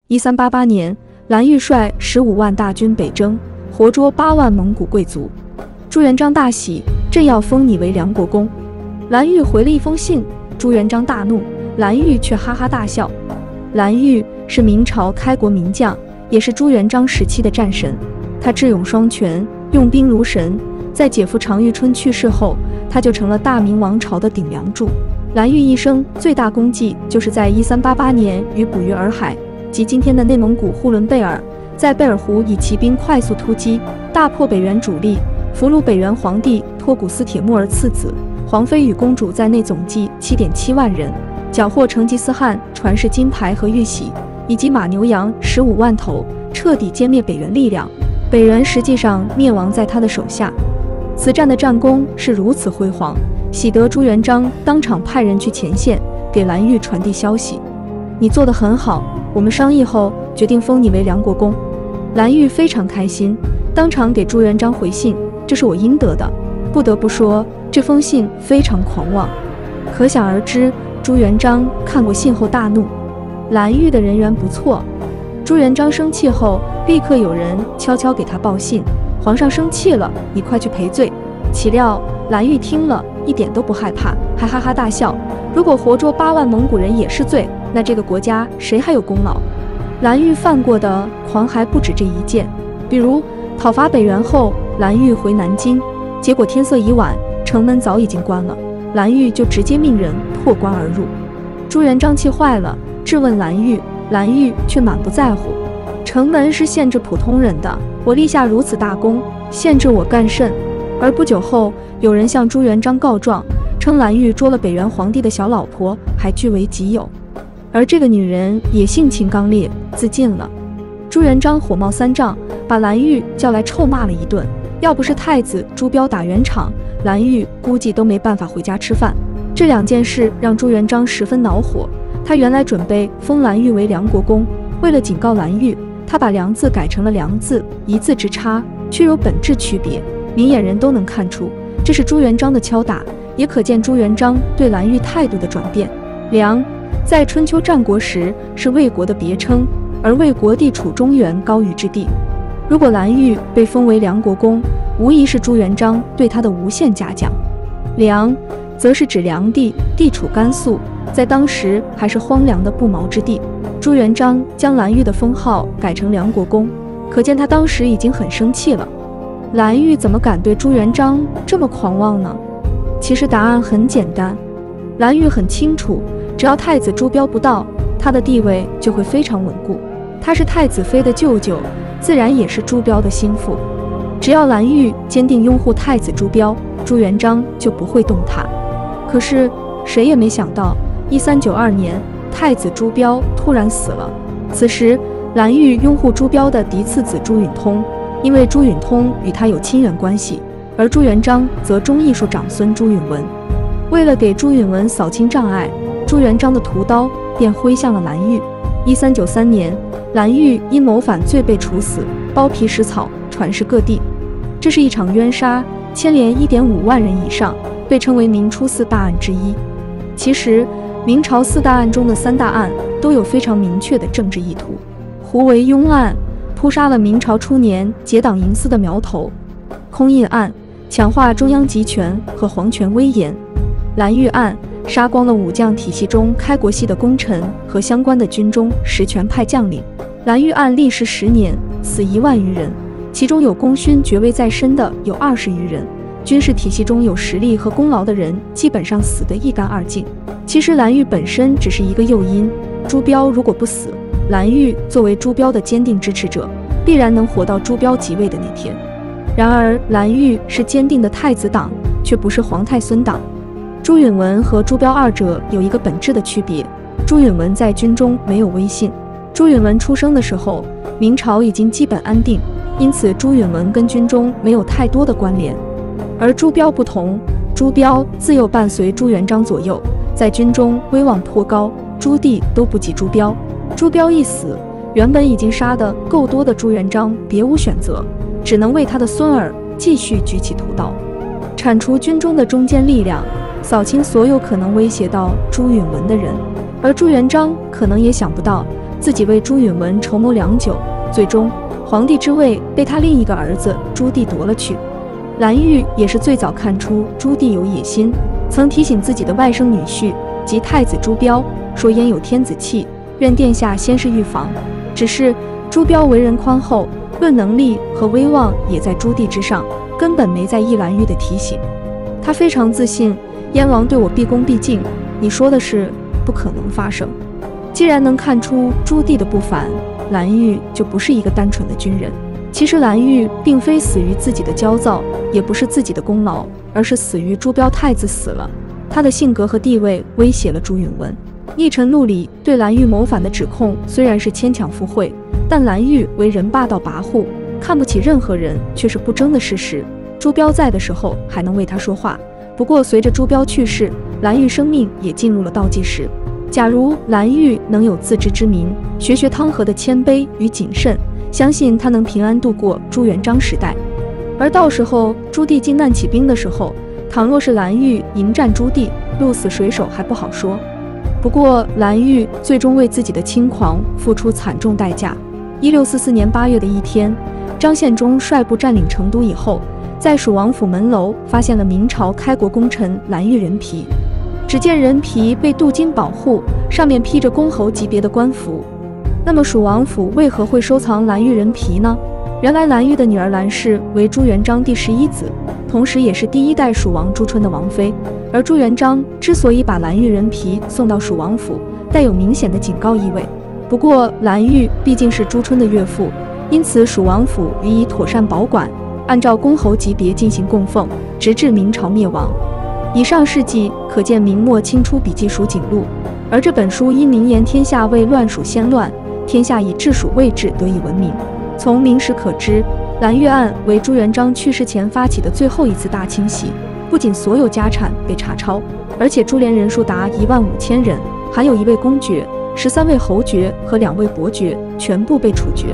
1388年，蓝玉率15万大军北征，活捉8万蒙古贵族。朱元璋大喜，朕要封你为梁国公。蓝玉回了一封信，朱元璋大怒，蓝玉却哈哈大笑。蓝玉是明朝开国名将，也是朱元璋时期的战神。他智勇双全，用兵如神。在姐夫常遇春去世后，他就成了大明王朝的顶梁柱。蓝玉一生最大功绩就是在1388年于捕鱼洱海，即今天的内蒙古呼伦贝尔，在贝尔湖以骑兵快速突击，大破北元主力，俘虏北元皇帝托古斯铁木儿次子、皇妃与公主在内总计7.7万人，缴获成吉思汗传世金牌和玉玺，以及马牛羊15万头，彻底歼灭北元力量。北元实际上灭亡在他的手下。此战的战功是如此辉煌，喜得朱元璋当场派人去前线给蓝玉传递消息：你做得很好，我们商议后决定封你为梁国公。蓝玉非常开心，当场给朱元璋回信：这是我应得的。不得不说，这封信非常狂妄，可想而知，朱元璋看过信后大怒。蓝玉的人缘不错，朱元璋生气后，立刻有人悄悄给他报信：皇上生气了，你快去赔罪。岂料蓝玉听了一点都不害怕，还哈哈大笑：如果活捉8万蒙古人也是罪，那这个国家谁还有功劳？蓝玉犯过的狂还不止这一件，比如讨伐北元后，蓝玉回南京，结果天色已晚，城门早已经关了，蓝玉就直接命人破关而入。朱元璋气坏了，质问蓝玉，蓝玉却满不在乎：城门是限制普通人的，我立下如此大功，限制我干甚？而不久后，有人向朱元璋告状，称蓝玉捉了北元皇帝的小老婆，还据为己有。而这个女人也性情刚烈，自尽了。朱元璋火冒三丈，把蓝玉叫来臭骂了一顿。要不是太子朱标打圆场，蓝玉估计都没办法回家吃饭。这两件事让朱元璋十分恼火。他原来准备封蓝玉为梁国公，为了警告蓝玉，他把梁字改成了梁字，一字之差，却有本质区别。明眼人都能看出，这是朱元璋的敲打，也可见朱元璋对蓝玉态度的转变。梁在春秋战国时是魏国的别称，而魏国地处中原高于之地。如果蓝玉被封为梁国公，无疑是朱元璋对他的无限嘉奖。梁则是指梁地，地处甘肃，在当时还是荒凉的不毛之地。朱元璋将蓝玉的封号改成梁国公，可见他当时已经很生气了。蓝玉怎么敢对朱元璋这么狂妄呢？其实答案很简单，蓝玉很清楚，只要太子朱标不到，他的地位就会非常稳固。他是太子妃的舅舅，自然也是朱标的心腹。只要蓝玉坚定拥护太子朱标，朱元璋就不会动他。可是谁也没想到，1392年太子朱标突然死了。此时蓝玉拥护朱标的嫡次子朱允通，因为朱允通与他有亲缘关系，而朱元璋则中艺术长孙朱允文。为了给朱允文扫清障碍，朱元璋的屠刀便挥向了蓝玉。1393年，蓝玉因谋反罪被处死，剥皮食草，传世各地。这是一场冤杀，牵连1.5万人以上，被称为明初4大案之一。其实明朝4大案中的3大案都有非常明确的政治意图。胡惟庸案扑杀了明朝初年结党营私的苗头，空印案强化中央集权和皇权威严，蓝玉案杀光了武将体系中开国系的功臣和相关的军中实权派将领。蓝玉案历时10年，死1万余人，其中有功勋爵位在身的有20余人，军事体系中有实力和功劳的人基本上死得一干二净。其实蓝玉本身只是一个诱因，朱标如果不死，蓝玉作为朱标的坚定支持者，必然能活到朱标即位的那天。然而蓝玉是坚定的太子党，却不是皇太孙党。朱允文和朱标二者有一个本质的区别，朱允文在军中没有威信。朱允文出生的时候，明朝已经基本安定，因此朱允文跟军中没有太多的关联。而朱标不同，朱标自幼伴随朱元璋左右，在军中威望颇高，朱棣都不及朱标。朱标一死，原本已经杀得够多的朱元璋别无选择，只能为他的孙儿继续举起屠刀，铲除军中的中坚力量，扫清所有可能威胁到朱允文的人。而朱元璋可能也想不到，自己为朱允文筹谋良久，最终皇帝之位被他另一个儿子朱棣夺了去。蓝玉也是最早看出朱棣有野心，曾提醒自己的外甥女婿即太子朱标，说焉有天子气，愿殿下先是预防。只是朱标为人宽厚，论能力和威望也在朱棣之上，根本没在意蓝玉的提醒。他非常自信，燕王对我毕恭毕敬，你说的是不可能发生。既然能看出朱棣的不凡，蓝玉就不是一个单纯的军人。其实蓝玉并非死于自己的焦躁，也不是自己的功劳，而是死于朱标太子死了。他的性格和地位威胁了朱允文。逆臣录里对蓝玉谋反的指控虽然是牵强附会，但蓝玉为人霸道跋扈，看不起任何人却是不争的事实。朱标在的时候还能为他说话，不过随着朱标去世，蓝玉生命也进入了倒计时。假如蓝玉能有自知之明，学学汤和的谦卑与谨慎，相信他能平安度过朱元璋时代。而到时候朱棣靖难起兵的时候，倘若是蓝玉迎战朱棣，鹿死谁手还不好说。不过蓝玉最终为自己的轻狂付出惨重代价。1644年8月的一天，张献忠率部占领成都以后，在蜀王府门楼发现了明朝开国功臣蓝玉人皮。只见人皮被镀金保护，上面披着公侯级别的官服。那么蜀王府为何会收藏蓝玉人皮呢？原来蓝玉的女儿蓝氏为朱元璋第11子，同时也是第1代蜀王朱春的王妃。而朱元璋之所以把蓝玉人皮送到蜀王府，带有明显的警告意味。不过蓝玉毕竟是朱春的岳父，因此蜀王府予以妥善保管，按照公侯级别进行供奉，直至明朝灭亡。以上事迹可见明末清初笔记蜀景录，而这本书因明言天下为乱蜀先乱，天下以治蜀未治得以闻名。从明史可知，蓝玉案为朱元璋去世前发起的最后一次大清洗，不仅所有家产被查抄，而且株连人数达15000人，还有1位公爵、13位侯爵和2位伯爵全部被处决。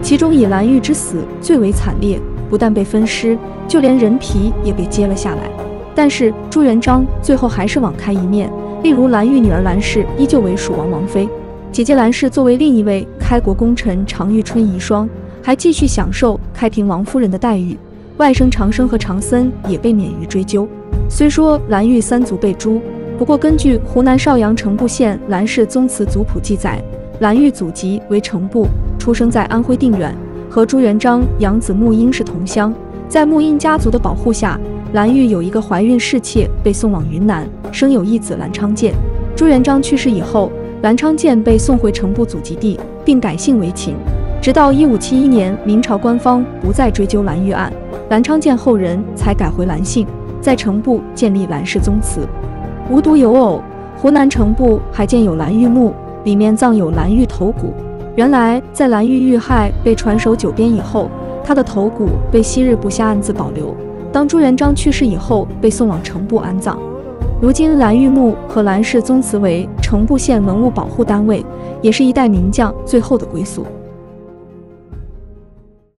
其中以蓝玉之死最为惨烈，不但被分尸，就连人皮也被揭了下来。但是朱元璋最后还是网开一面，例如蓝玉女儿蓝氏依旧为蜀王王妃，姐姐蓝氏作为另一位开国功臣常遇春遗孀，还继续享受开平王夫人的待遇，外甥长生和长森也被免于追究。虽说蓝玉3族被诛，不过根据湖南邵阳城部县蓝氏宗祠族谱记载，蓝玉祖籍为城部，出生在安徽定远，和朱元璋养子穆英是同乡。在穆英家族的保护下，蓝玉有一个怀孕侍妾被送往云南，生有一子蓝昌建。朱元璋去世以后，蓝昌建被送回城部祖籍地，并改姓为秦。直到1571年，明朝官方不再追究蓝玉案，蓝昌建后人才改回蓝姓，在城部建立蓝氏宗祠。无独有偶，湖南城部还建有蓝玉墓，里面葬有蓝玉头骨。原来在蓝玉遇害被传首九边以后，他的头骨被昔日部下暗自保留，当朱元璋去世以后被送往城部安葬。如今蓝玉墓和蓝氏宗祠为城部县文物保护单位，也是一代名将最后的归宿。